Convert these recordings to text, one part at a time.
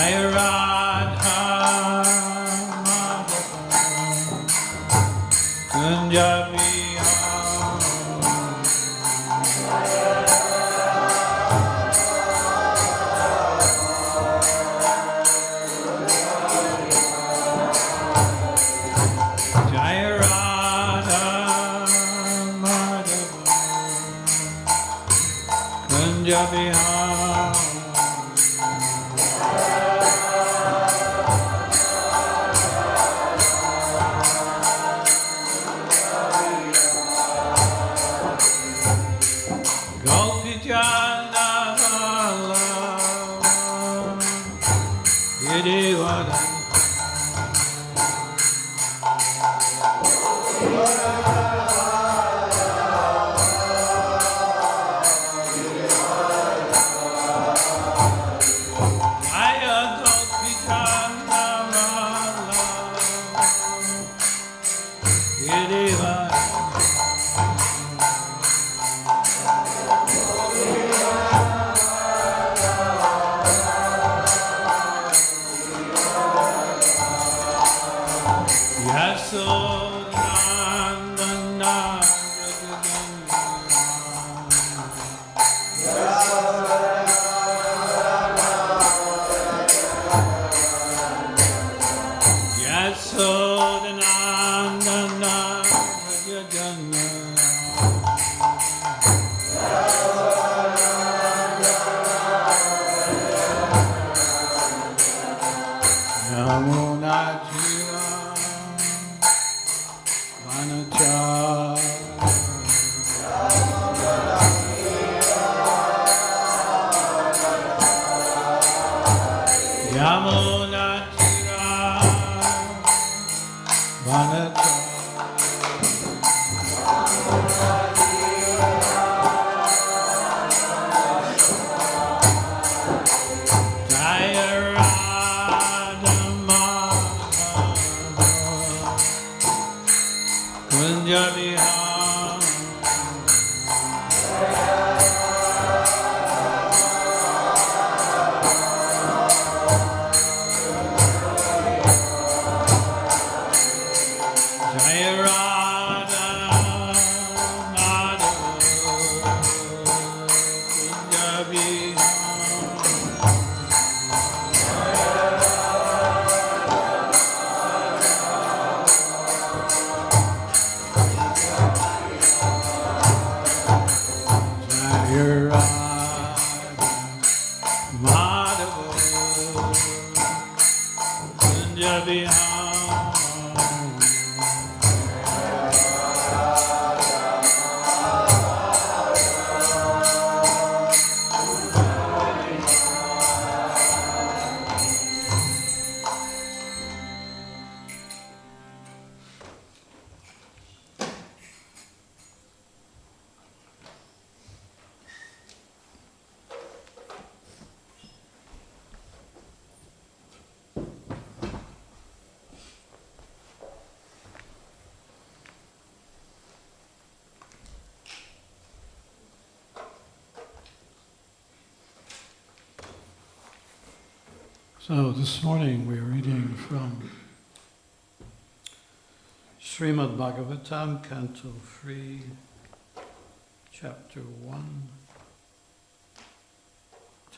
Jaya Radha Kunja So this morning we're reading from Srimad Bhagavatam, Canto 3, Chapter 1,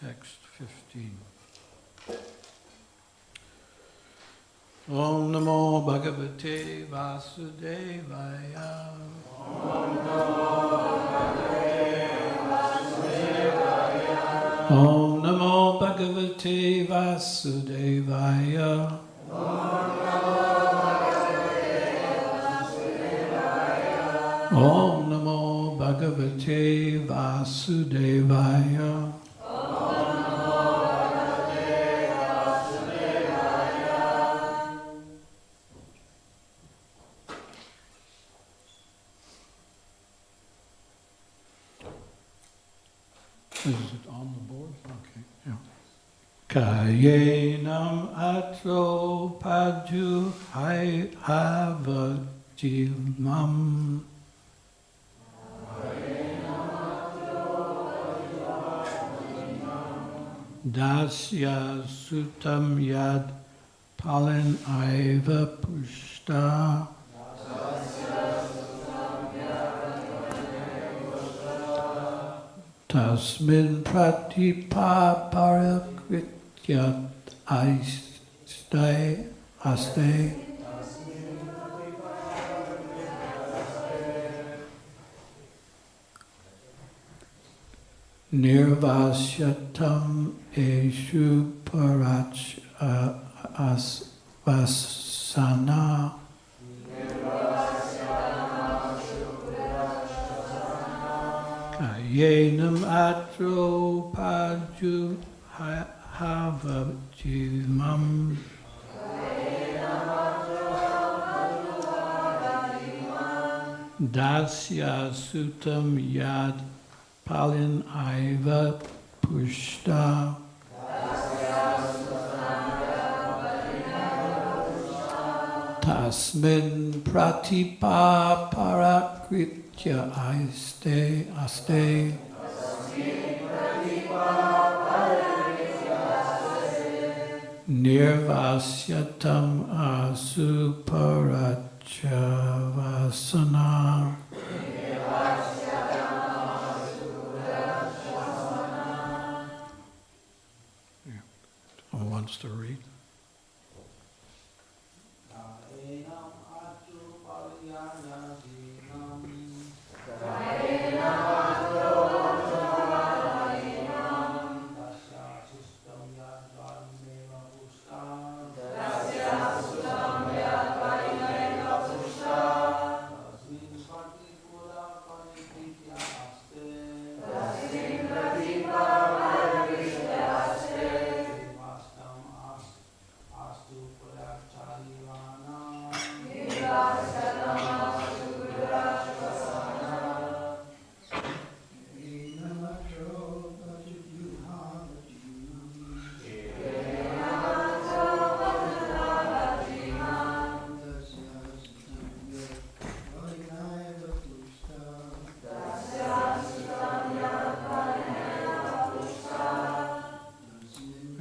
Text 15. Om Namo Bhagavate Vasudevaya. Om Namo Om Namo Bhagavate Vasudevaya. Om Namo Bhagavate Vasudevaya. Is it on the board? Okay, yeah. Kayenam atro padu hai avadimam. Dasya sutam yad palin aiva pushta. Tasmin pratipa parakrityat aste. Nirvasyatam eshu parach vasana. Kayenam atro paju havajimam. Dasya sutam yad palin aiva pushta. Tasmin pratipa parakritya aste. Nirvasyatam asuparachavasana. Who wants to read?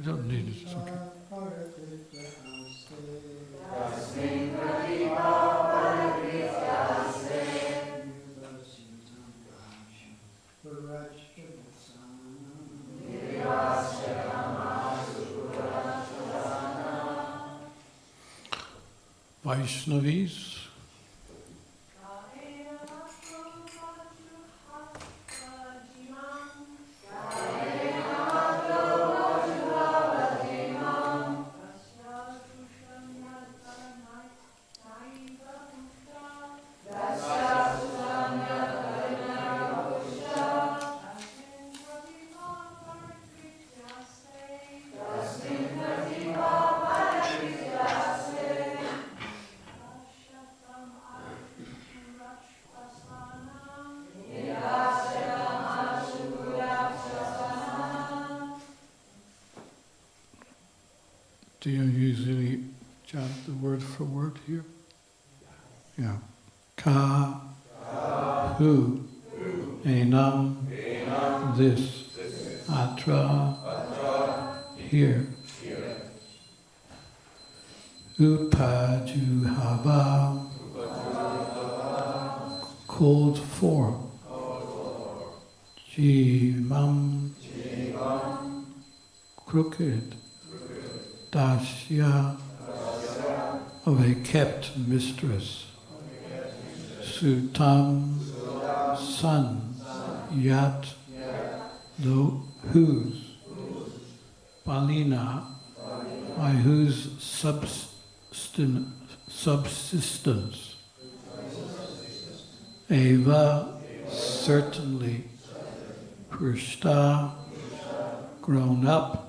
I don't need it, it's okay. Vaishnavis. Do you usually chant the word for word here? Yeah. Ka, hu, enam, this, atra, here. Upajuhava, called for. Jimam, crooked. Dasya, of a kept mistress. Sutam, son. Yat, though whose. Palina, by whose subsistence. Eva, certainly. Prishta, grown up.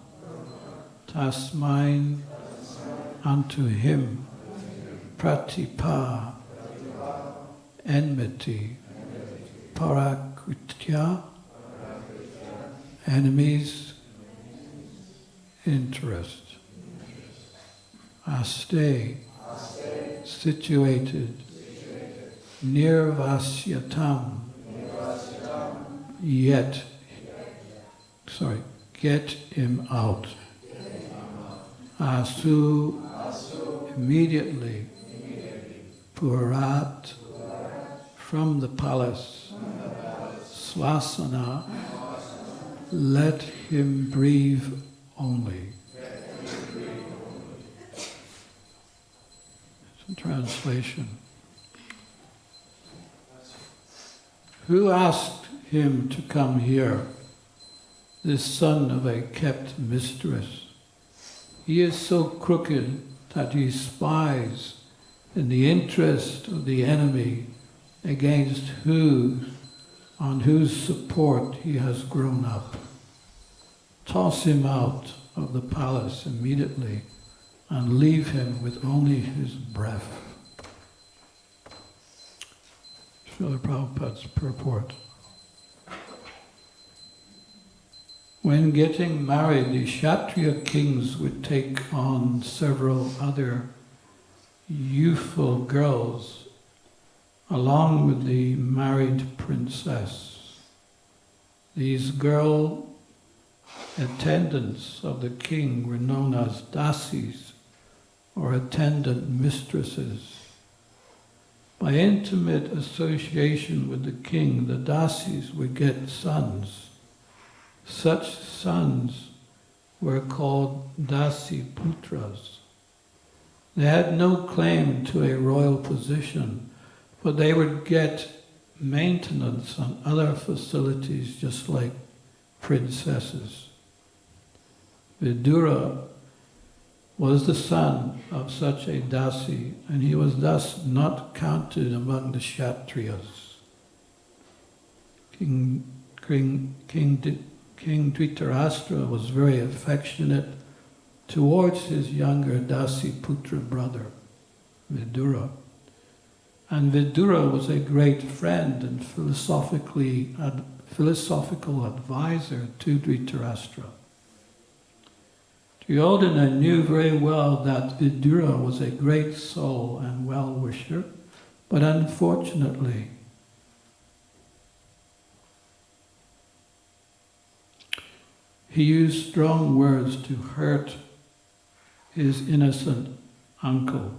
Tasmain, unto him. Pratipa, enmity. Parakritya, enemies, interest. Aste, situated. Nirvasyatam, yet. get him out. Asu immediately Purat from the palace. Swasana, let him breathe only. It's a translation. Who asked him to come here, this son of a kept mistress? He is so crooked that he spies in the interest of the enemy against on whose support he has grown up. Toss him out of the palace immediately and leave him with only his breath. Srila Prabhupada's purport. When getting married, the Kshatriya kings would take on several other youthful girls along with the married princess. These girl attendants of the king were known as dasis, or attendant mistresses. By intimate association with the king, the dasis would get sons. Such sons were called dasi putras. They had no claim to a royal position, but they would get maintenance and other facilities just like princesses. Vidura was the son of such a dasi, and he was thus not counted among the Kshatriyas. King Dhritarashtra was very affectionate towards his younger Dasi-putra brother, Vidura. And Vidura was a great friend and philosophical advisor to Dhritarashtra. Duryodhana knew very well that Vidura was a great soul and well-wisher, but unfortunately, he used strong words to hurt his innocent uncle.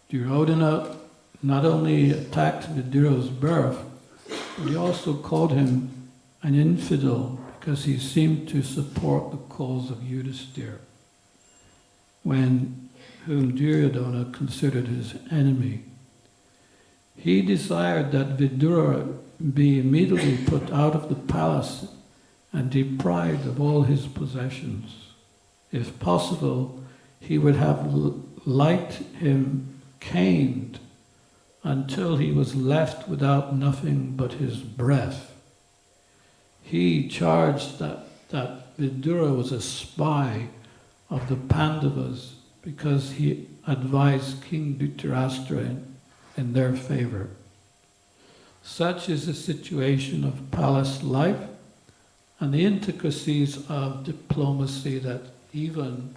Duryodhana not only attacked Vidura's birth, but he also called him an infidel because he seemed to support the cause of Yudhisthira, whom Duryodhana considered his enemy. He desired that Vidura be immediately put out of the palace and deprived of all his possessions. If possible, he would have liked him caned until he was left without nothing but his breath. He charged that Vidura was a spy of the Pandavas because he advised King Dhritarashtra in their favor. Such is the situation of palace life and the intricacies of diplomacy that even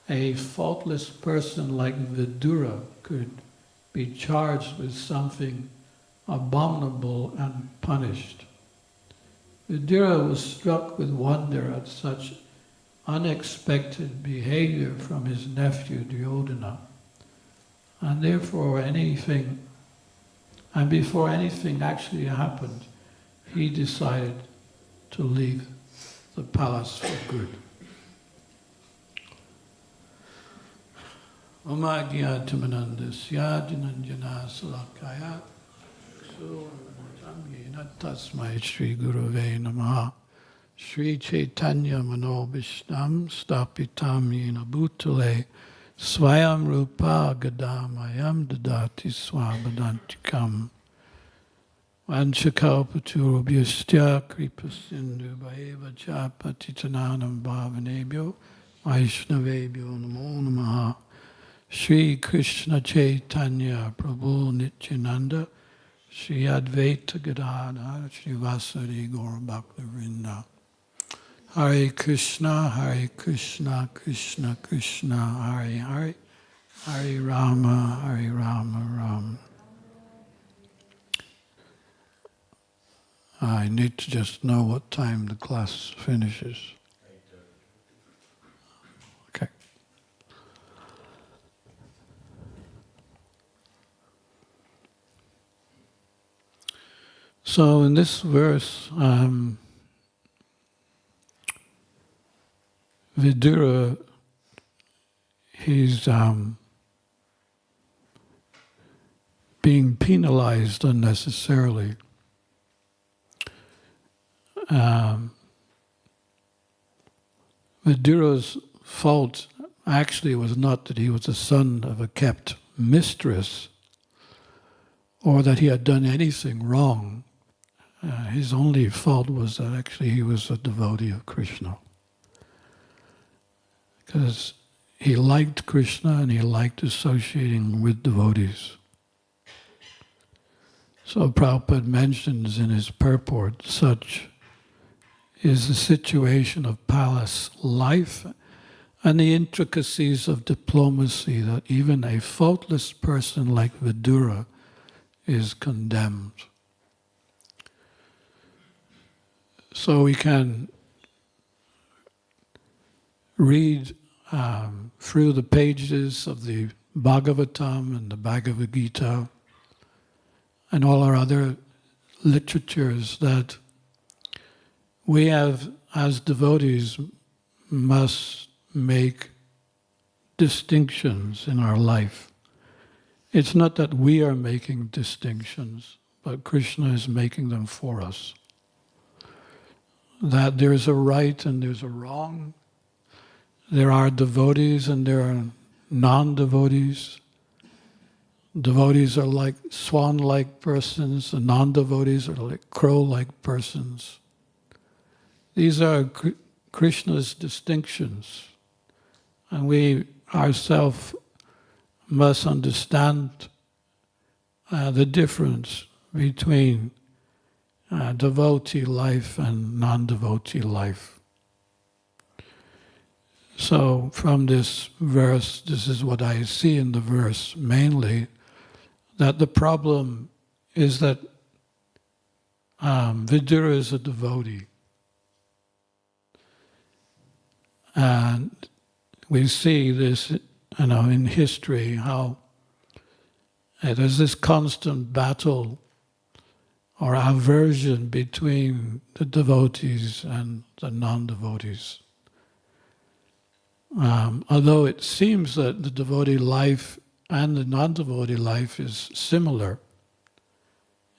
a faultless person like Vidura could be charged with something abominable and punished. Vidura was struck with wonder at such unexpected behavior from his nephew Duryodhana, and before anything actually happened, he decided to leave the palace for good. Oma Gyatamanandasya Jananjana Salakaya Sutamyena Tasmai Shri Gurave Namaha Shri Chaitanya Manobhishnam Stapitam Yena Bhutale Swayam Rupa Gadamayam Dadati Swabadantikam Vanchakalpaturubhyastya Kripasindu Bhaiva Cha Patitananam Bhavanebhyo Vaishnavebhyo Namo Namaha Shri Krishna Chaitanya Prabhu Nityananda Shri Advaita Gadadhara Shri Vasari Gaura Bhaktivinoda Hare Krishna, Krishna Krishna, Hare Hare, Hare Rama, Rama. I need to just know what time the class finishes. Okay. So in this verse, Vidura, he's being penalized unnecessarily. Vidura's fault actually was not that he was the son of a kept mistress or that he had done anything wrong. His only fault was that actually he was a devotee of Krishna. Because he liked Krishna and he liked associating with devotees. So Prabhupada mentions in his purport, such is the situation of palace life and the intricacies of diplomacy that even a faultless person like Vidura is condemned. So we can read through the pages of the Bhagavatam and the Bhagavad Gita and all our other literatures that we have, as devotees, must make distinctions in our life. It's not that we are making distinctions, but Krishna is making them for us. That there's a right and there's a wrong. There are devotees and there are non-devotees. Devotees are like swan-like persons, and non-devotees are like crow-like persons. These are Krishna's distinctions, and we ourselves must understand the difference between devotee life and non-devotee life. So from this verse, this is what I see in the verse mainly, that the problem is that Vidura is a devotee. And we see this, in history, how there's this constant battle or aversion between the devotees and the non-devotees. Although it seems that the devotee life and the non-devotee life is similar,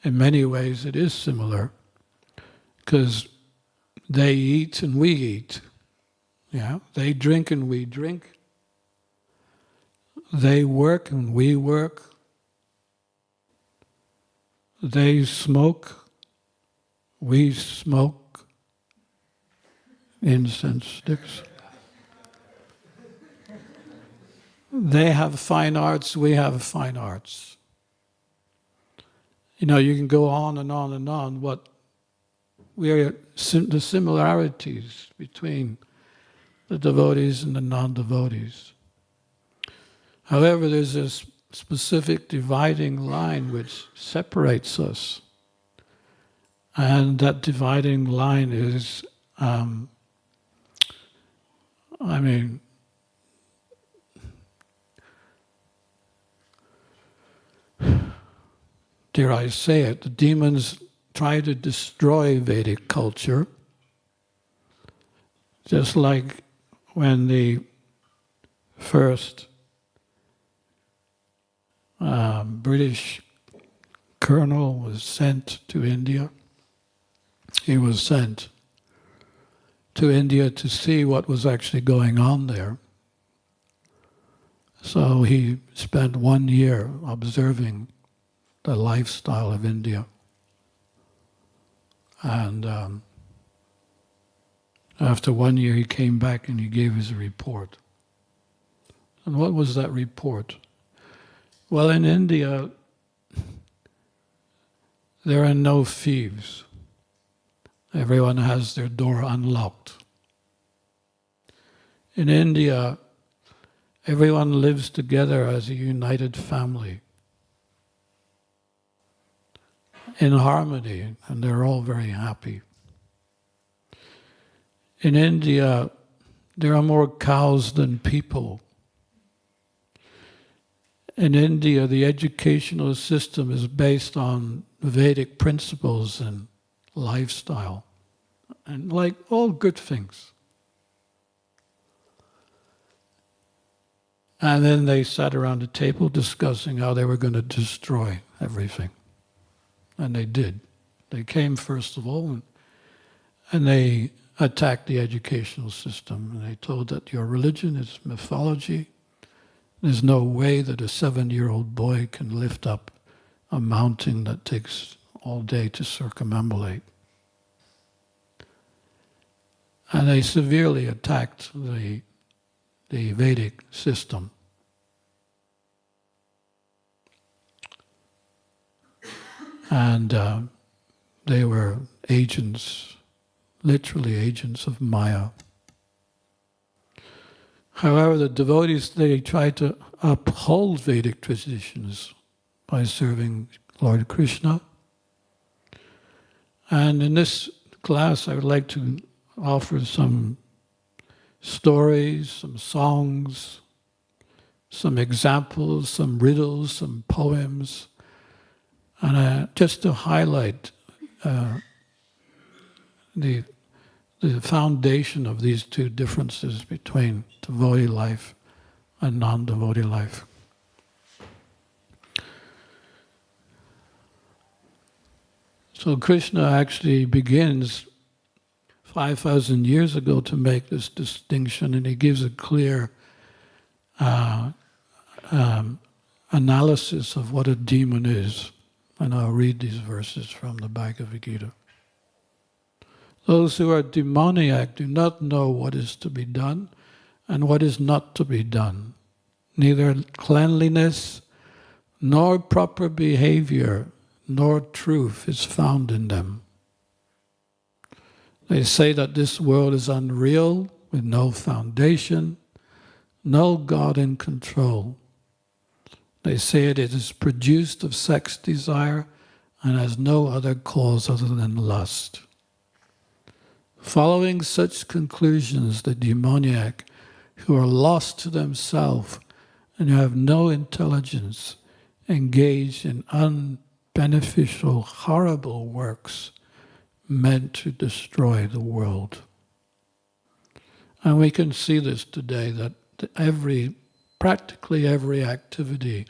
in many ways it is similar, because they eat and we eat. Yeah, they drink and we drink. They work and we work. They smoke, we smoke incense sticks. They have fine arts, we have fine arts. You can go on and on and on. What the similarities between the devotees and the non-devotees. However, there's this specific dividing line which separates us. And that dividing line is, dare I say it, the demons try to destroy Vedic culture, just like when the first British colonel was sent to India. He was sent to India to see what was actually going on there. So he spent 1 year observing the lifestyle of India. And after 1 year he came back and he gave his report. And what was that report? Well, in India, there are no thieves. Everyone has their door unlocked. In India, everyone lives together as a united family. in harmony, and they're all very happy. In India, there are more cows than people. In India, the educational system is based on Vedic principles and lifestyle, and like all good things. And then they sat around the table discussing how they were going to destroy everything. And they did. They came first of all, and they attacked the educational system. And they told that your religion is mythology. There's no way that a 7-year-old boy can lift up a mountain that takes all day to circumambulate. And they severely attacked the Vedic system. And they were agents, literally agents of Maya. However, the devotees, they tried to uphold Vedic traditions by serving Lord Krishna. And in this class, I would like to offer some stories, some songs, some examples, some riddles, some poems, and just to highlight the foundation of these two differences between devotee life and non-devotee life. So Krishna actually begins 5,000 years ago to make this distinction, and he gives a clear analysis of what a demon is. And I'll read these verses from the Bhagavad Gita. Those who are demoniac do not know what is to be done and what is not to be done. Neither cleanliness, nor proper behavior, nor truth is found in them. They say that this world is unreal, with no foundation, no God in control. They say it is produced of sex desire and has no other cause other than lust. Following such conclusions, the demoniac, who are lost to themselves and who have no intelligence, engage in unbeneficial, horrible works meant to destroy the world. And we can see this today, that practically every activity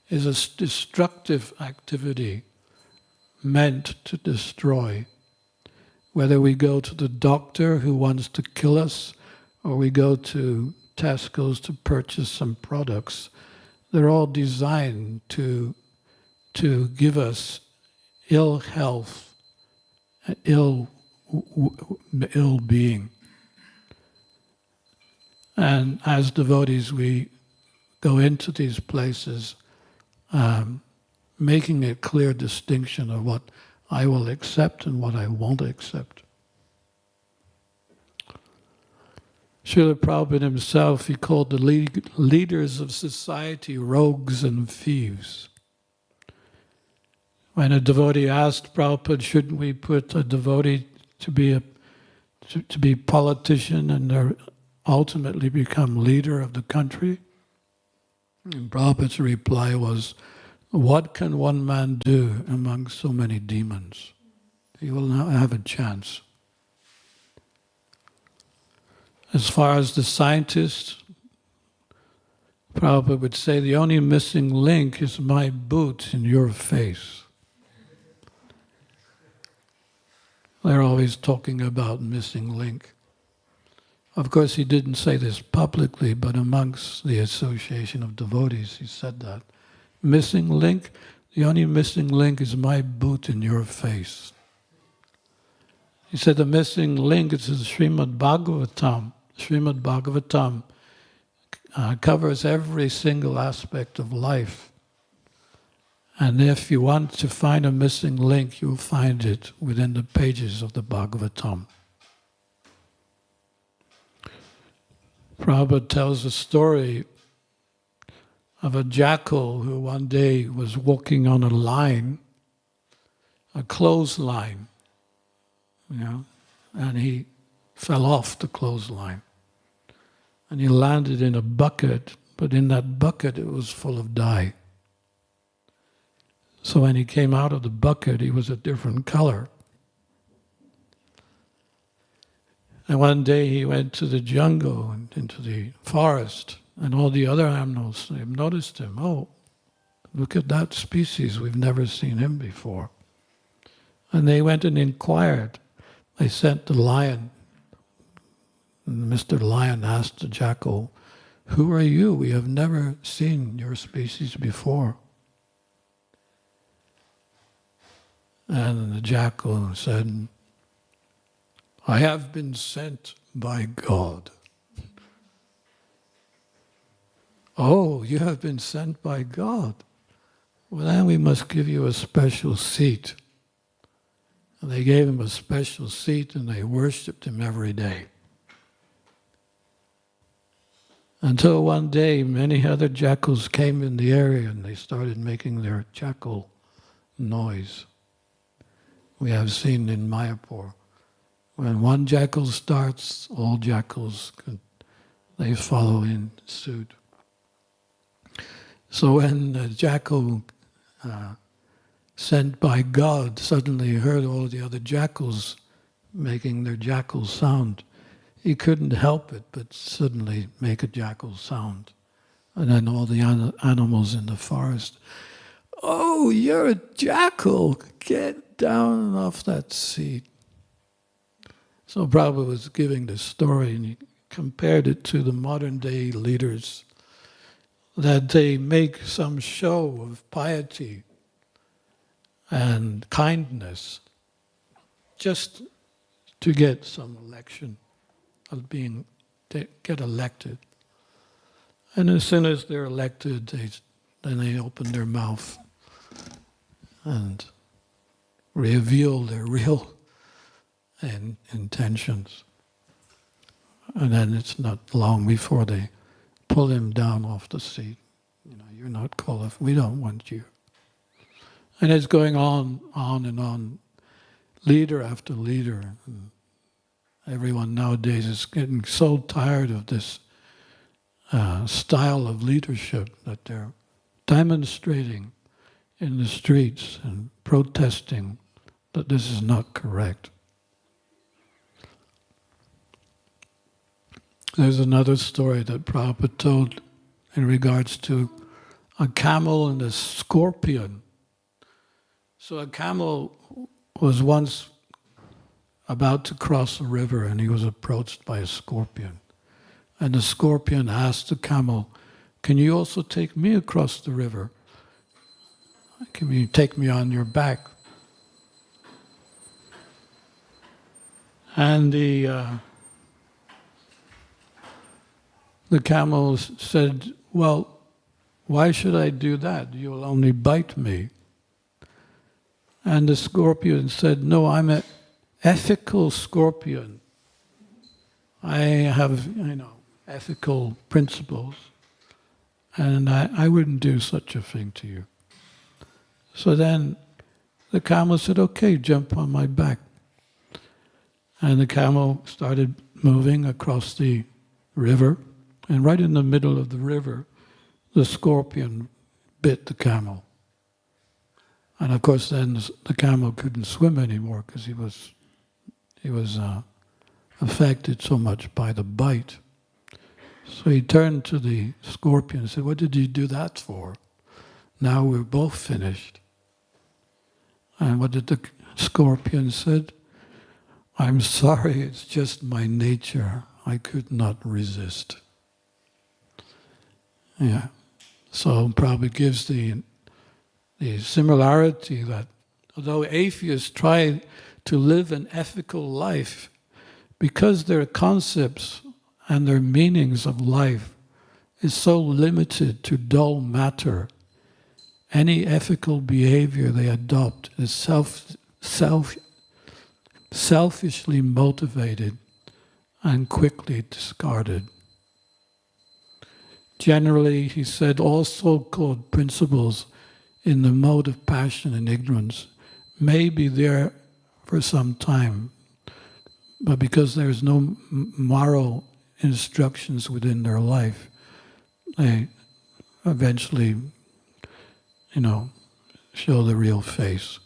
is a destructive activity meant to destroy. Whether we go to the doctor who wants to kill us, or we go to Tesco's to purchase some products, they're all designed to give us ill health, ill being. And as devotees, we go into these places making a clear distinction of what I will accept and what I won't accept. Srila Prabhupada himself, he called the leaders of society rogues and thieves. When a devotee asked Prabhupada, shouldn't we put a devotee to be politician and ultimately become leader of the country? And Prabhupada's reply was, what can one man do among so many demons? He will not have a chance. As far as the scientists, Prabhupada would say, the only missing link is my boot in your face. They're always talking about missing link. Of course, he didn't say this publicly, but amongst the association of devotees, he said that. Missing link, the only missing link is my boot in your face. He said the missing link is the Srimad Bhagavatam. Srimad Bhagavatam covers every single aspect of life. And if you want to find a missing link, you'll find it within the pages of the Bhagavatam. Prabhupada tells a story of a jackal who one day was walking on a line a clothesline, and he fell off the clothesline. And he landed in a bucket, but in that bucket it was full of dye. So when he came out of the bucket, he was a different color. And one day he went to the jungle and into the forest, and all the other animals, they noticed him. Oh, look at that species, we've never seen him before. And they went and inquired. They sent the lion. And Mr. Lion asked the jackal, "Who are you? We have never seen your species before." And the jackal said, "I have been sent by God." "Oh, you have been sent by God? Well, then we must give you a special seat." And they gave him a special seat and they worshipped him every day. Until one day, many other jackals came in the area and they started making their jackal noise. We have seen in Mayapur, when one jackal starts, all jackals, they follow in suit. So when the jackal sent by God suddenly heard all the other jackals making their jackal sound, he couldn't help it but suddenly make a jackal sound. And then all the animals in the forest, "Oh, you're a jackal, get down off that seat." So Prabhupada was giving this story and he compared it to the modern day leaders, that they make some show of piety and kindness just to get some election, of get elected. And as soon as they're elected, then they open their mouth and reveal their real intentions. And then it's not long before they pull him down off the seat. You're not qualified. We don't want you. And it's going on and on, leader after leader. And everyone nowadays is getting so tired of this style of leadership that they're demonstrating in the streets and protesting that this is not correct. There's another story that Prabhupada told in regards to a camel and a scorpion. So a camel was once about to cross a river and he was approached by a scorpion. And the scorpion asked the camel, "Can you also take me across the river? Can you take me on your back?" And the camel said, "Well, why should I do that? You'll only bite me." And the scorpion said, "No, I'm an ethical scorpion. I have, ethical principles, and I wouldn't do such a thing to you." So then the camel said, "Okay, jump on my back." And the camel started moving across the river, and right in the middle of the river, the scorpion bit the camel. And of course then the camel couldn't swim anymore because he was affected so much by the bite. So he turned to the scorpion and said, "What did you do that for? Now we're both finished." And what did the scorpion said? "I'm sorry, it's just my nature. I could not resist." Yeah. So Prabhupada gives the similarity that although atheists try to live an ethical life, because their concepts and their meanings of life is so limited to dull matter, any ethical behavior they adopt is selfishly motivated and quickly discarded. Generally, he said, all so-called principles in the mode of passion and ignorance may be there for some time, but because there's no moral instructions within their life, they eventually, show the real face.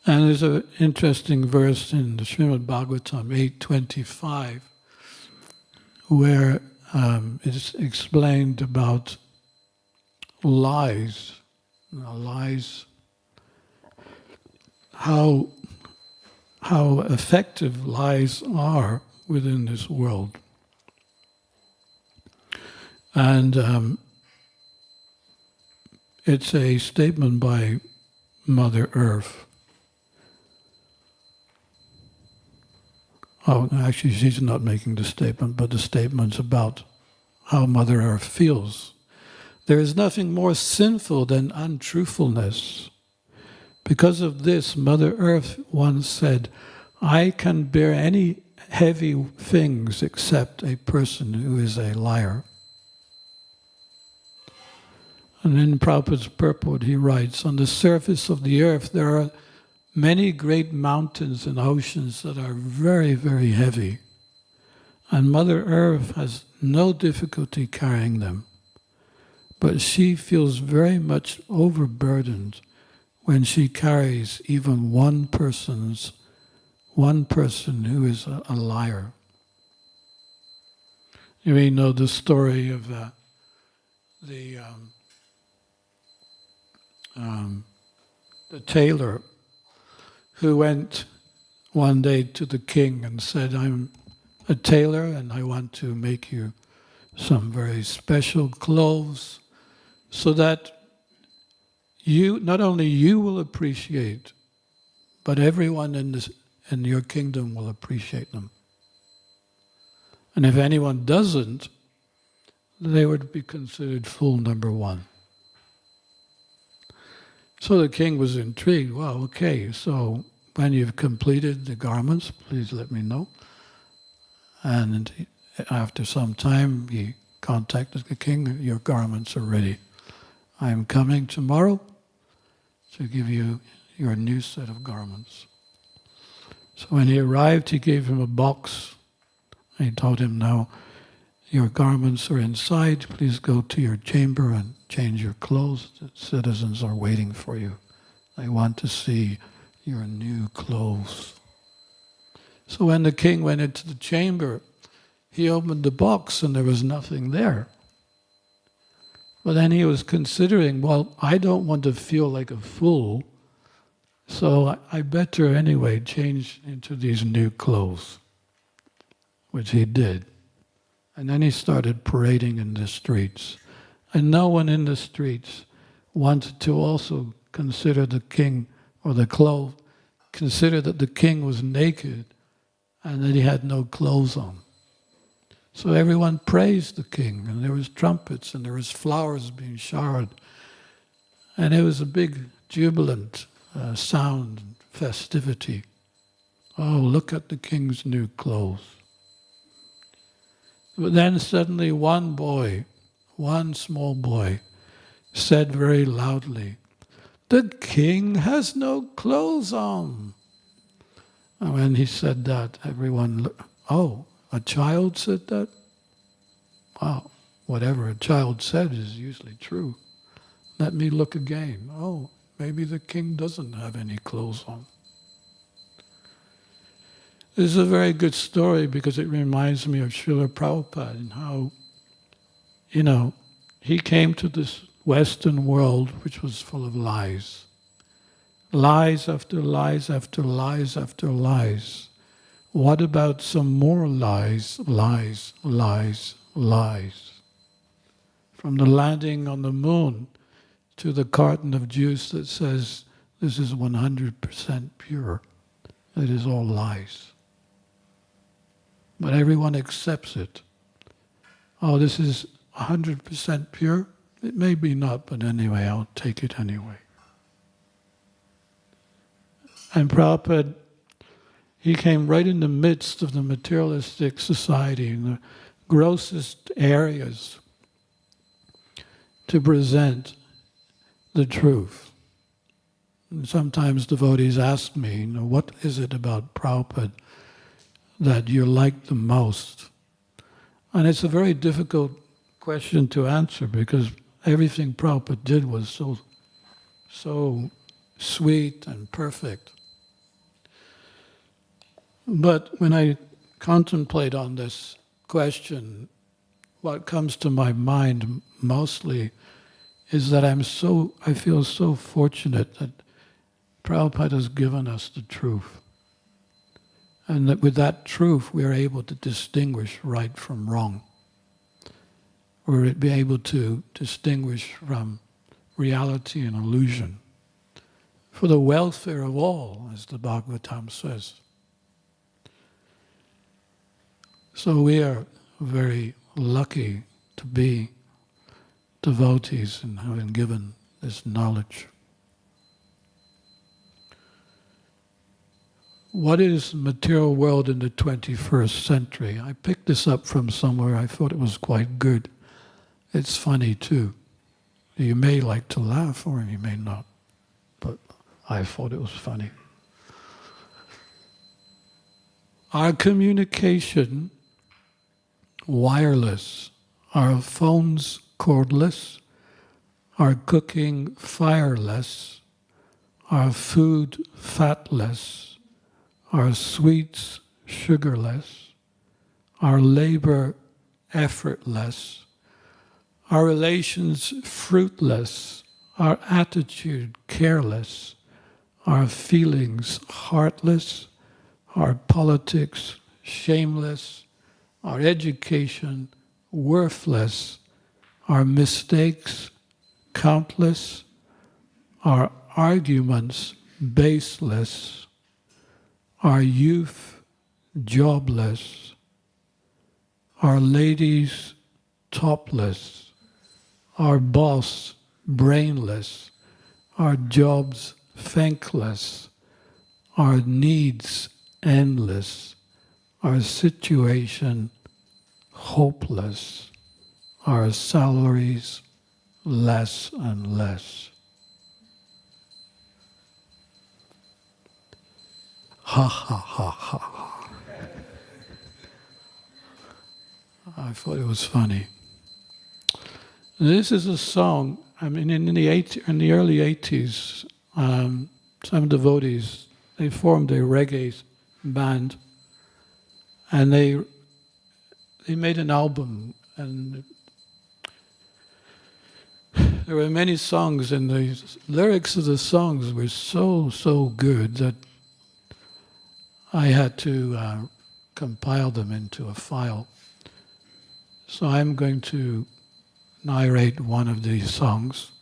And there's an interesting verse in the Srimad Bhagavatam 8:25 where it's explained about lies. Lies, how effective lies are within this world. And it's a statement by Mother Earth. Oh, actually, she's not making the statement, but the statement's about how Mother Earth feels. There is nothing more sinful than untruthfulness. Because of this, Mother Earth once said, I can bear any heavy things except a person who is a liar. And in Prabhupada's purport, he writes, on the surface of the earth there are many great mountains and oceans that are very, very heavy. And Mother Earth has no difficulty carrying them. But she feels very much overburdened when she carries even one person who is a liar. You may know the story of the tailor who went one day to the king and said, I'm a tailor and I want to make you some very special clothes so that not only you will appreciate, but everyone in your kingdom will appreciate them. And if anyone doesn't, they would be considered fool number one. So the king was intrigued. Well, okay, so when you've completed the garments, please let me know. And after some time, he contacted the king, your garments are ready. I am coming tomorrow to give you your new set of garments. So when he arrived, he gave him a box. He told him, now, your garments are inside. Please go to your chamber and change your clothes. The citizens are waiting for you. They want to see your new clothes. So when the king went into the chamber, he opened the box and there was nothing there. But then he was considering, well, I don't want to feel like a fool, so I better anyway change into these new clothes, which he did. And then he started parading in the streets. And no one in the streets wanted to also consider the king or the clothes, consider that the king was naked and that he had no clothes on. So everyone praised the king, and there was trumpets and there was flowers being showered. And it was a big jubilant sound and festivity. Oh, look at the king's new clothes. But then suddenly one small boy, said very loudly, the king has no clothes on. And when he said that, everyone looked, oh, a child said that? Wow, whatever a child said is usually true. Let me look again. Oh, maybe the king doesn't have any clothes on. This is a very good story because it reminds me of Srila Prabhupada and how, he came to this Western world which was full of lies. Lies after lies after lies after lies. What about some more lies, lies, lies, lies? From the landing on the moon to the carton of juice that says this is 100% pure. It is all lies. But everyone accepts it. Oh, this is 100% pure? It may be not, but anyway, I'll take it anyway. And Prabhupada, he came right in the midst of the materialistic society, in the grossest areas, to present the truth. And sometimes devotees ask me, what is it about Prabhupada that you like the most? And it's a very difficult question to answer because everything Prabhupada did was so sweet and perfect. But when I contemplate on this question, what comes to my mind mostly is that I feel so fortunate that Prabhupada has given us the truth. And that with that truth we are able to distinguish right from wrong. We're able to distinguish from reality and illusion for the welfare of all, as the Bhagavatam says. So we are very lucky to be devotees and having given this knowledge. What is the material world in the 21st century? I picked this up from somewhere. I thought it was quite good. It's funny too. You may like to laugh or you may not, but I thought it was funny. Our communication, wireless. Our phones, cordless. Our cooking, fireless. Our food, fatless. Our sweets, sugarless. Our labor, effortless. Our relations, fruitless. Our attitude, careless. Our feelings, heartless. Our politics, shameless. Our education, worthless. Our mistakes, countless. Our arguments, baseless. Our youth, jobless. Our ladies, topless. Our boss, brainless. Our jobs, thankless. Our needs, endless. Our situation, hopeless. Our salaries, less and less. Ha ha ha ha ha. I thought it was funny. This is a song, in the early 80s, some devotees, they formed a reggae band and they made an album, and there were many songs and the lyrics of the songs were so good that I had to compile them into a file. So I'm going to narrate one of these songs.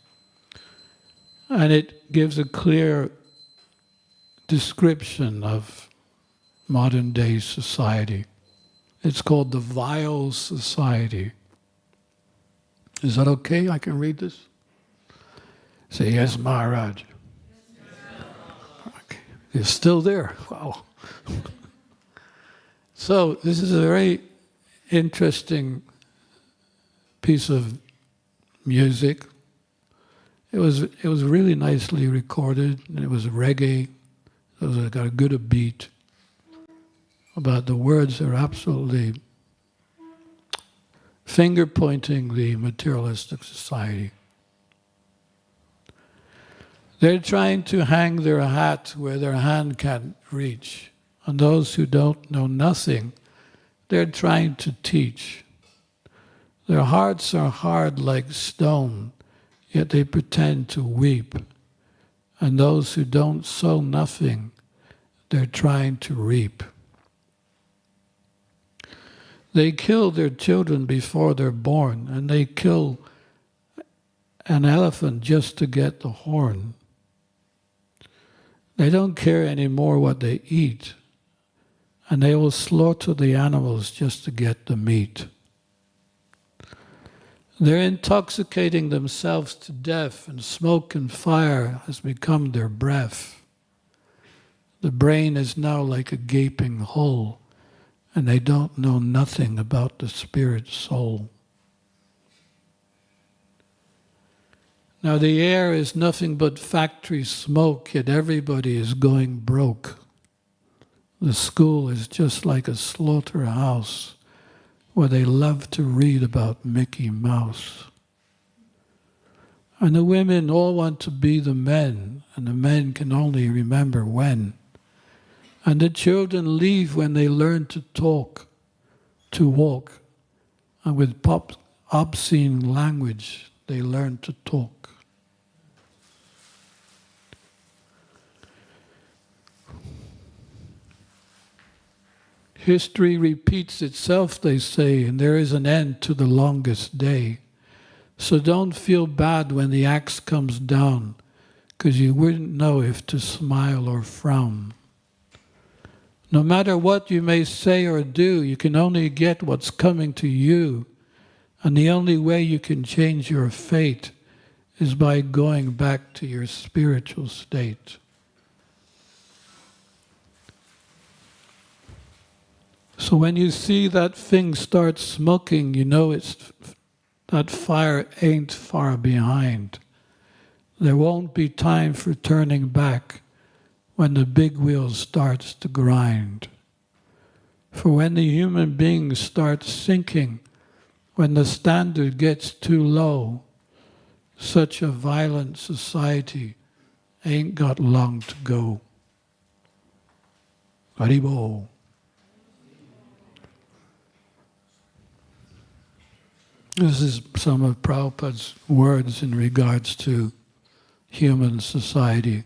And it gives a clear description of modern day society. It's called The Vile Society. Is that okay? I can read this? Say, yes, Maharaj. Okay. You're still there. Wow. So this is a very interesting piece of music. It was really nicely recorded, and it was reggae. It got a good beat. But the words are absolutely finger-pointing the materialistic society. They're trying to hang their hat where their hand can't reach. And those who don't know nothing, they're trying to teach. Their hearts are hard like stone, yet they pretend to weep. And those who don't sow nothing, they're trying to reap. They kill their children before they're born, and they kill an elephant just to get the horn. They don't care anymore what they eat, and they will slaughter the animals just to get the meat. They're intoxicating themselves to death, and smoke and fire has become their breath. The brain is now like a gaping hole, and they don't know nothing about the spirit soul. Now the air is nothing but factory smoke, yet everybody is going broke. The school is just like a slaughterhouse where they love to read about Mickey Mouse. And the women all want to be the men, and the men can only remember when. And the children leave when they learn to talk, to walk, and with obscene language they learn to talk. History repeats itself, they say, and there is an end to the longest day. So don't feel bad when the axe comes down, because you wouldn't know if to smile or frown. No matter what you may say or do, you can only get what's coming to you, and the only way you can change your fate is by going back to your spiritual state. So when you see that thing start smoking, you know that fire ain't far behind. There won't be time for turning back when the big wheel starts to grind. For when the human being starts sinking, when the standard gets too low, such a violent society ain't got long to go. Haribo. This is some of Prabhupada's words in regards to human society.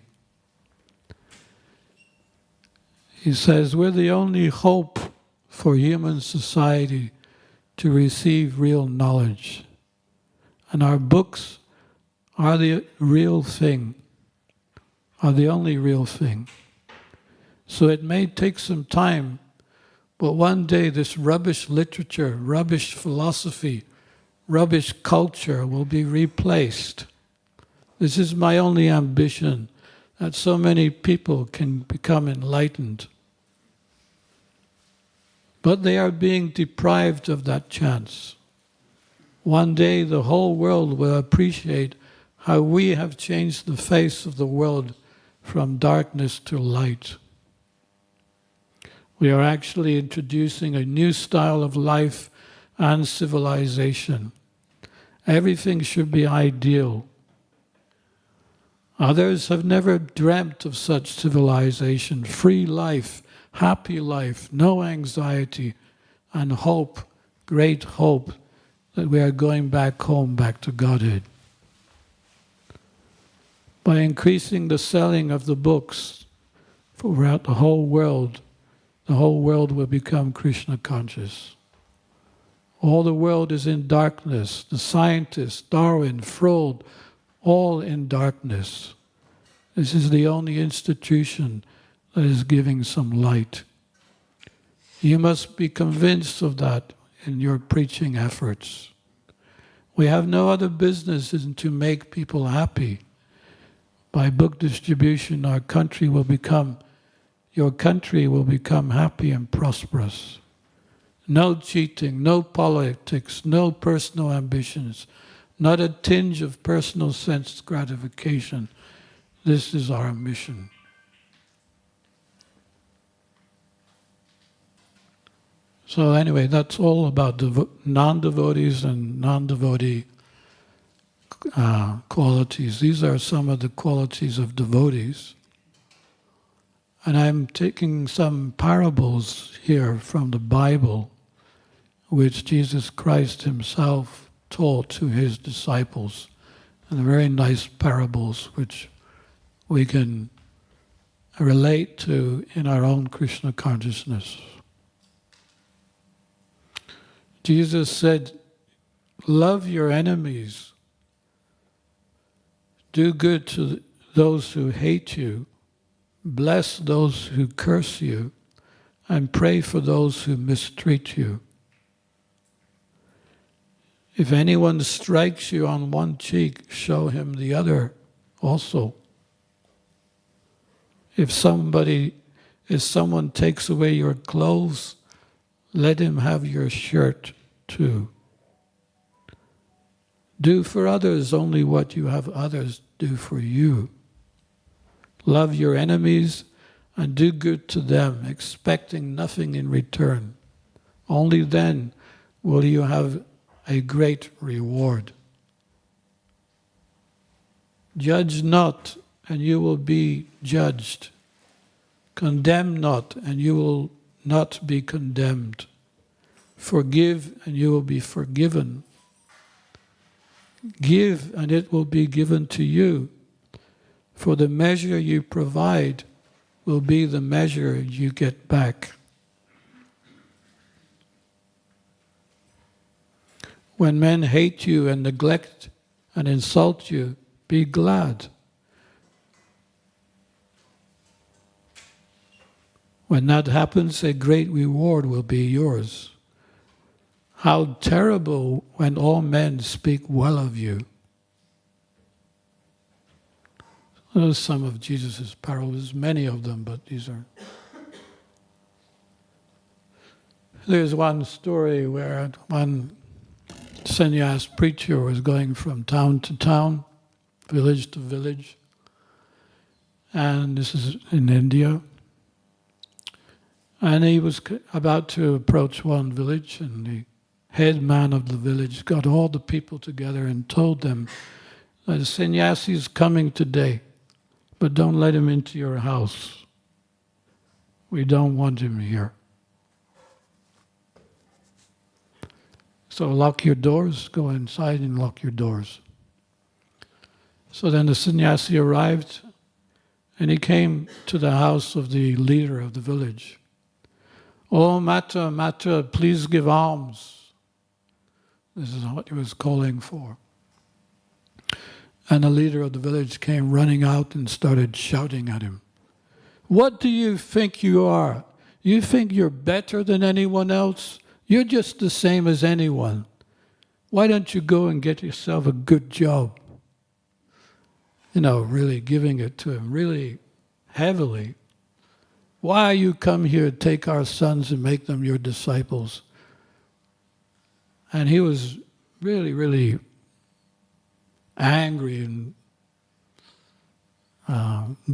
He says, we're the only hope for human society to receive real knowledge. And our books are the real thing, are the only real thing. So it may take some time, but one day this rubbish literature, rubbish philosophy, rubbish culture will be replaced. This is my only ambition, that so many people can become enlightened. But they are being deprived of that chance. One day the whole world will appreciate how we have changed the face of the world from darkness to light. We are actually introducing a new style of life and civilization. Everything should be ideal. Others have never dreamt of such civilization, free life, happy life, no anxiety, and hope, great hope, that we are going back home, back to Godhead. By increasing the selling of the books throughout the whole world will become Krishna conscious. All the world is in darkness. The scientists, Darwin, Freud, all in darkness. This is the only institution that is giving some light. You must be convinced of that in your preaching efforts. We have no other business than to make people happy. By book distribution, your country will become happy and prosperous. No cheating, no politics, no personal ambitions, not a tinge of personal sense gratification. This is our mission. So anyway, that's all about non-devotees and non-devotee qualities. These are some of the qualities of devotees. And I'm taking some parables here from the Bible, which Jesus Christ himself taught to his disciples. And they're very nice parables which we can relate to in our own Krishna consciousness. Jesus said, love your enemies. Do good to those who hate you. Bless those who curse you. And pray for those who mistreat you. If anyone strikes you on one cheek, show him the other also. If someone takes away your clothes, let him have your shirt too. Do for others only what you have others do for you. Love your enemies and do good to them, expecting nothing in return. Only then will you have a great reward. Judge not, and you will be judged. Condemn not, and you will not be condemned. Forgive, and you will be forgiven. Give, and it will be given to you. For the measure you provide will be the measure you get back. When men hate you and neglect and insult you, be glad. When that happens, a great reward will be yours. How terrible when all men speak well of you. Those are some of Jesus' parables, many of them, but these are. There's one story where one sannyas preacher was going from town to town, village to village, and this is in India. And he was about to approach one village, and the head man of the village got all the people together and told them that the sannyasi is coming today, but don't let him into your house. We don't want him here. So lock your doors, go inside and lock your doors. So then the sannyasi arrived, and he came to the house of the leader of the village. Oh, Mata, please give alms. This is what he was calling for. And the leader of the village came running out and started shouting at him. What do you think you are? You think you're better than anyone else? You're just the same as anyone. Why don't you go and get yourself a good job? You know, really giving it to him, really heavily. Why you come here, take our sons and make them your disciples? And he was really, really angry and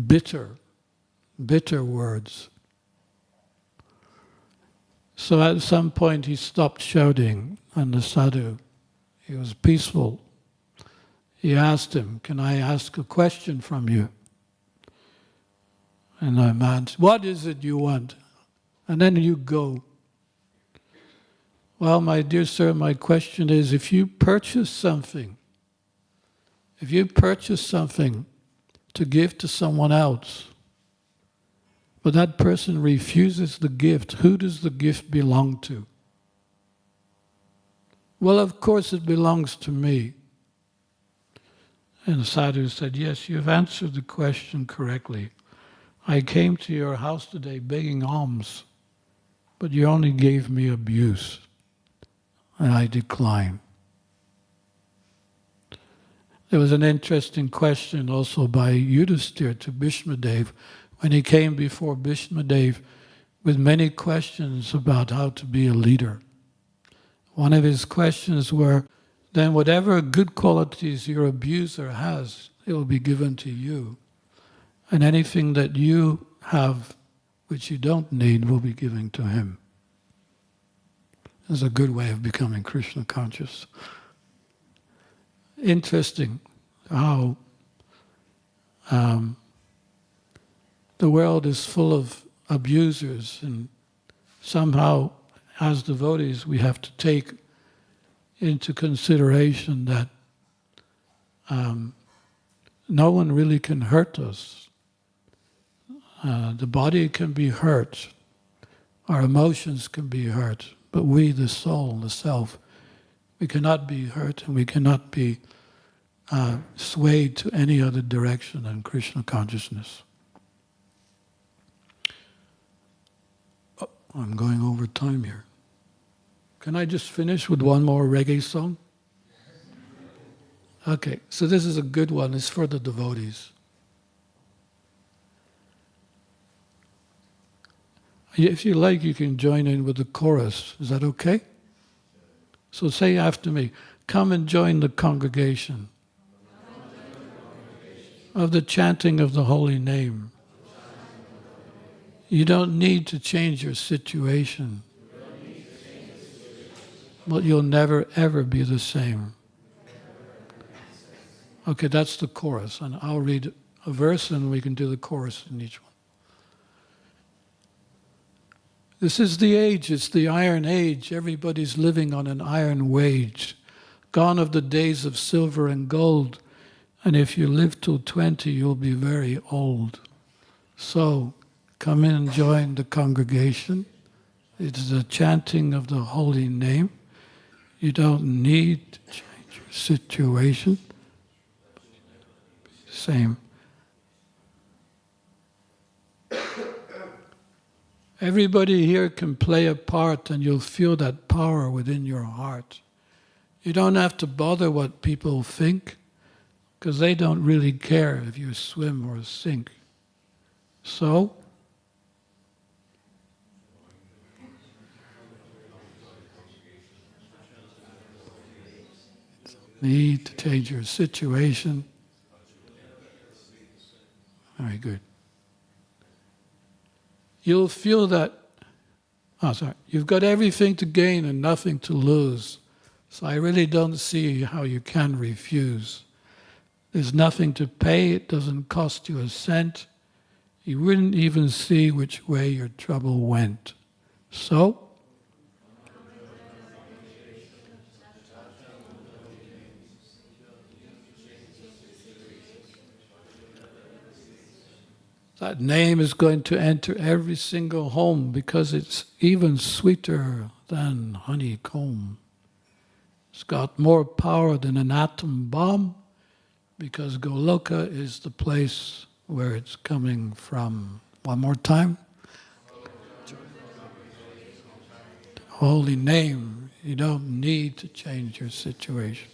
bitter words. So at some point he stopped shouting, and the sadhu, he was peaceful. He asked him, "Can I ask a question from you?" And the man said, "What is it you want?" And then you go. Well, my dear sir, my question is, if you purchase something to give to someone else, but that person refuses the gift, who does the gift belong to? Well, of course it belongs to me. And the sadhu said, yes, you've answered the question correctly. I came to your house today begging alms, but you only gave me abuse, and I decline. There was an interesting question also by Yudhisthira to Bhishmadev when he came before Bhishmadev with many questions about how to be a leader. One of his questions were, then whatever good qualities your abuser has, it will be given to you. And anything that you have which you don't need will be given to him. It's a good way of becoming Krishna conscious. Interesting how the world is full of abusers, and somehow as devotees we have to take into consideration that no one really can hurt us. The body can be hurt, our emotions can be hurt, but we, the soul, the self, we cannot be hurt, and we cannot be swayed to any other direction than Krishna consciousness. Oh, I'm going over time here. Can I just finish with one more reggae song? Okay, so this is a good one. It's for the devotees. If you like, you can join in with the chorus. Is that okay? So say after me. come and join the congregation of the chanting of the holy name. You don't need to change your situation, but you'll never ever be the same. Okay, that's the chorus, and I'll read a verse and we can do the chorus in each one. This is the age, it's the iron age. Everybody's living on an iron wage. Gone of the days of silver and gold. And if you live till 20, you'll be very old. So, come in and join the congregation. It's the chanting of the holy name. You don't need to change your situation. Same. Everybody here can play a part and you'll feel that power within your heart. You don't have to bother what people think, because they don't really care if you swim or sink. So, need to change your situation. Very good. You'll feel that, you've got everything to gain and nothing to lose. So I really don't see how you can refuse. There's nothing to pay, it doesn't cost you a cent. You wouldn't even see which way your trouble went. So, that name is going to enter every single home because it's even sweeter than honeycomb. It's got more power than an atom bomb because Goloka is the place where it's coming from. One more time. Holy name. You don't need to change your situation.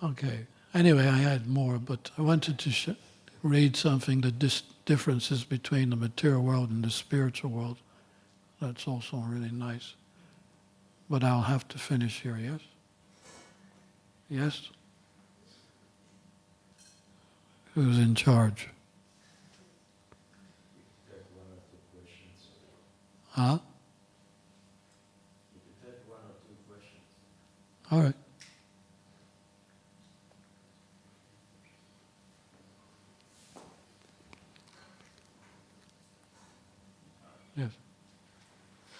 Okay. Anyway, I had more, but I wanted to read something, the differences between the material world and the spiritual world. That's also really nice. But I'll have to finish here, yes? Yes? Who's in charge? Huh? All right. Yes.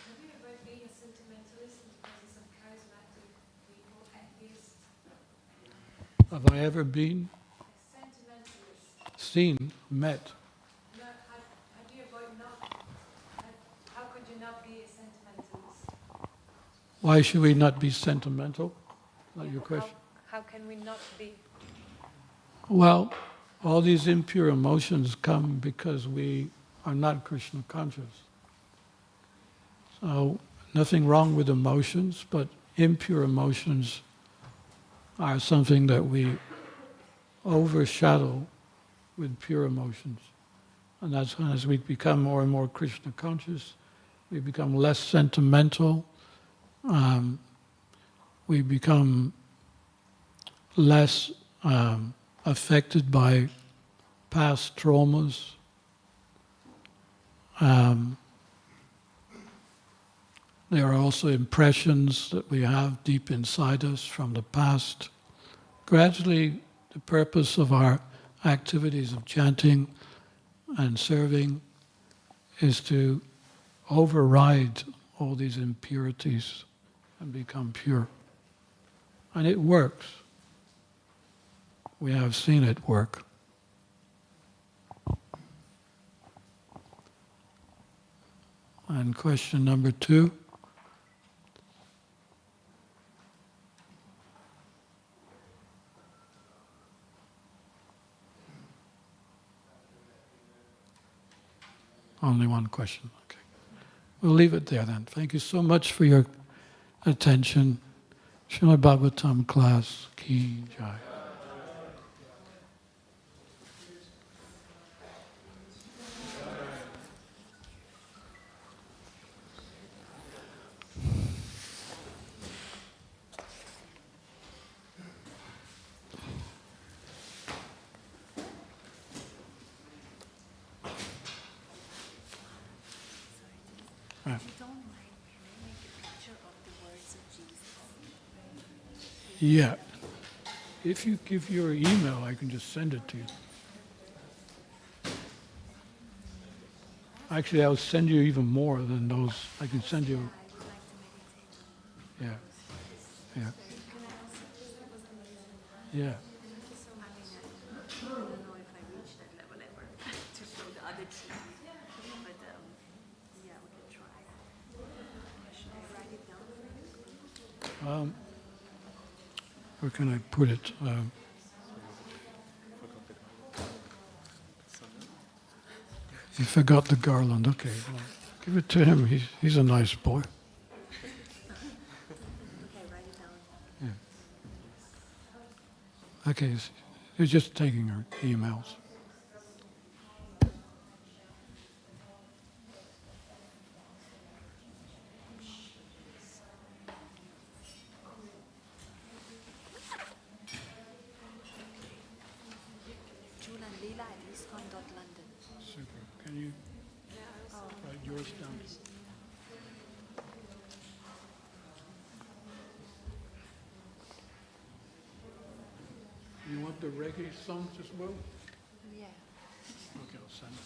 Have you ever been a sentimentalist in the presence of charismatic people, atheists? Have I ever been? A sentimentalist. Seen? Met? No, have you ever not? How could you not be a sentimentalist? Why should we not be sentimental? Is that your question? How can we not be? Well, all these impure emotions come because we are not Krishna conscious. So, nothing wrong with emotions, but impure emotions are something that we overshadow with pure emotions. And that's when, as we become more and more Krishna conscious, we become less sentimental, we become less affected by past traumas. There are also impressions that we have deep inside us from the past. Gradually, the purpose of our activities of chanting and serving is to override all these impurities and become pure. And it works. We have seen it work. And question number 2. Only one question. Okay. We'll leave it there then. Thank you so much for your attention. Srimad Bhagavatam class. Ki Jai. Right. If you don't mind, can I make a picture of the words of Jesus? Yeah. If you give your email, I can just send it to you. Actually, I'll send you even more than those. I can send you. I would like to meditate on Yeah. Yeah. Yeah. I don't know if I reach that level ever to show the other two. But yeah, we can try. Should I write it down for you? Where can I put it? You forgot the garland. Okay, well, give it to him. He's a nice boy. Okay, write it down. Yeah. Okay, he's just taking her emails. Julanleela@iscon.london. Super. Can you write yours down? You want the reggae songs as well? Yeah. Okay, I'll send it.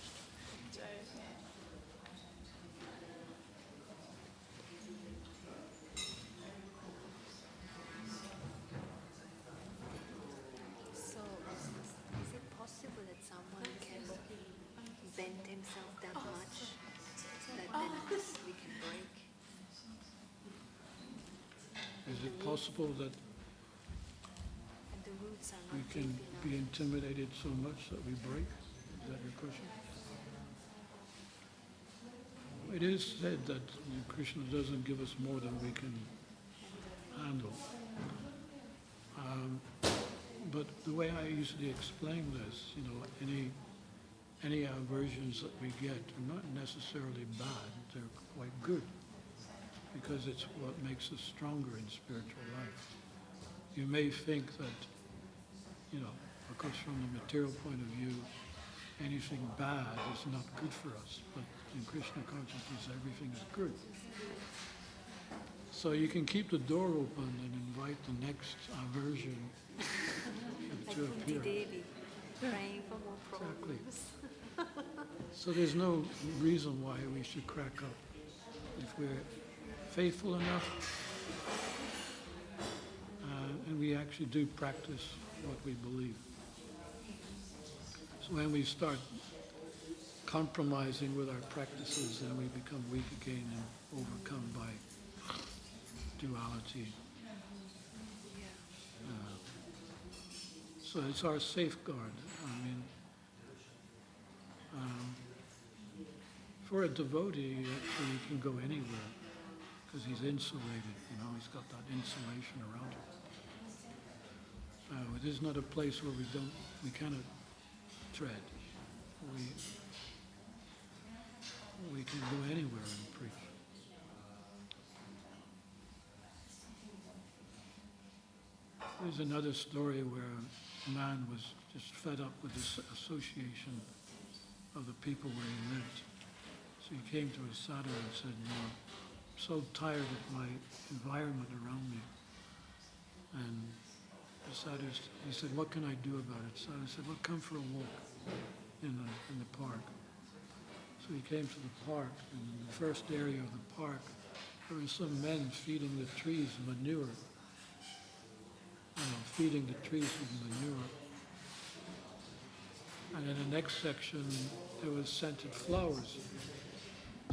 So, is it possible that someone can bend himself that much that then we can break? Is it possible that And the roots are we not can deep enough. be intimidated so much that we break? Is that your question? It is said that Krishna doesn't give us more than we can handle. But the way I usually explain this, any aversions that we get are not necessarily bad, they're quite good, because it's what makes us stronger in spiritual life. You may think that, of course from the material point of view, anything bad is not good for us, but in Krishna consciousness everything is good. So you can keep the door open and invite the next aversion to Like Kunti appear. Devi, praying for more problems. So there's no reason why we should crack up. If we're faithful enough, and we actually do practice what we believe. So when we start compromising with our practices, then we become weak again and overcome by duality. So it's our safeguard. For a devotee, actually, he can go anywhere because he's insulated. He's got that insulation around him. It is not a place where we cannot tread. We can go anywhere and preach. There's another story where a man was just fed up with this association of the people where he lived. So he came to his sadhu and said, I'm so tired of my environment around me. And the sadhu, he said, what can I do about it? So I said, well, come for a walk in the park. So he came to the park, and in the first area of the park, there were some men feeding the trees manure. Feeding the trees with manure. And in the next section, there was scented flowers.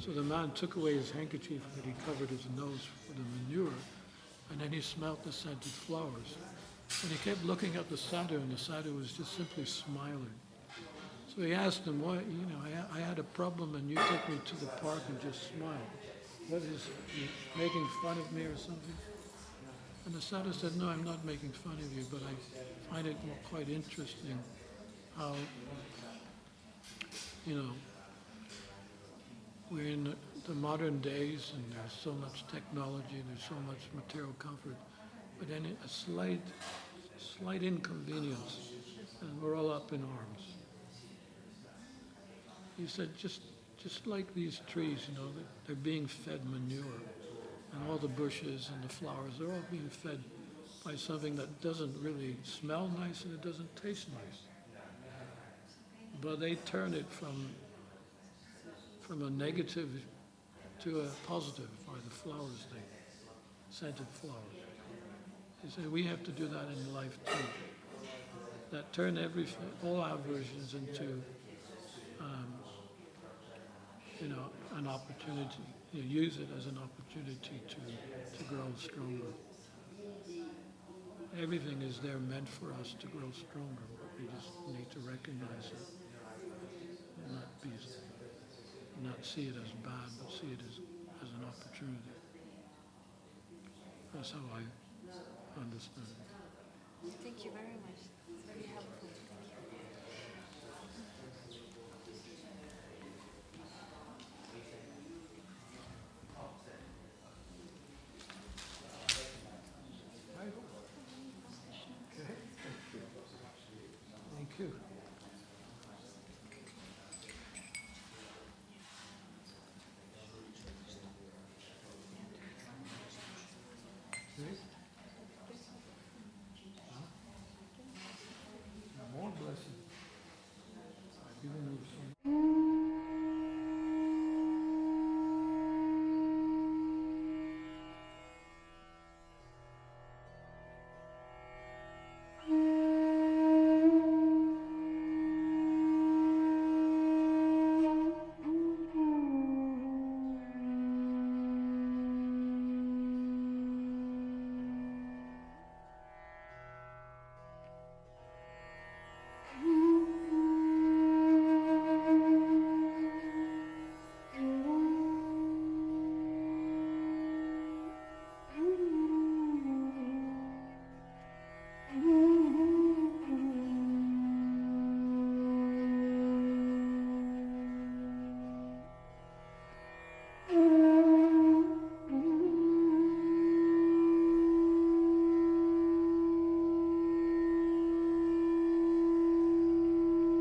So the man took away his handkerchief and he covered his nose with the manure, and then he smelt the scented flowers. And he kept looking at the sadhu, and the sadhu was just simply smiling. So he asked him, why, I had a problem and you took me to the park and just smiled. What is, you making fun of me or something? And the sadhu said, no, I'm not making fun of you, but I find it quite interesting how, we're in the modern days and there's so much technology, there's so much material comfort, but then a slight inconvenience and we're all up in arms. He said, just just like these trees, they're being fed manure. And all the bushes and the flowers, they're all being fed by something that doesn't really smell nice and it doesn't taste nice. But they turn it from a negative to a positive by the flowers, the scented flowers. He said we have to do that in life too. That turn all our versions into, an opportunity. Use it as an opportunity to grow stronger. Everything is there meant for us to grow stronger, but we just need to recognize it and not see it as bad, but see it as an opportunity. That's how I understand it. Thank you very much.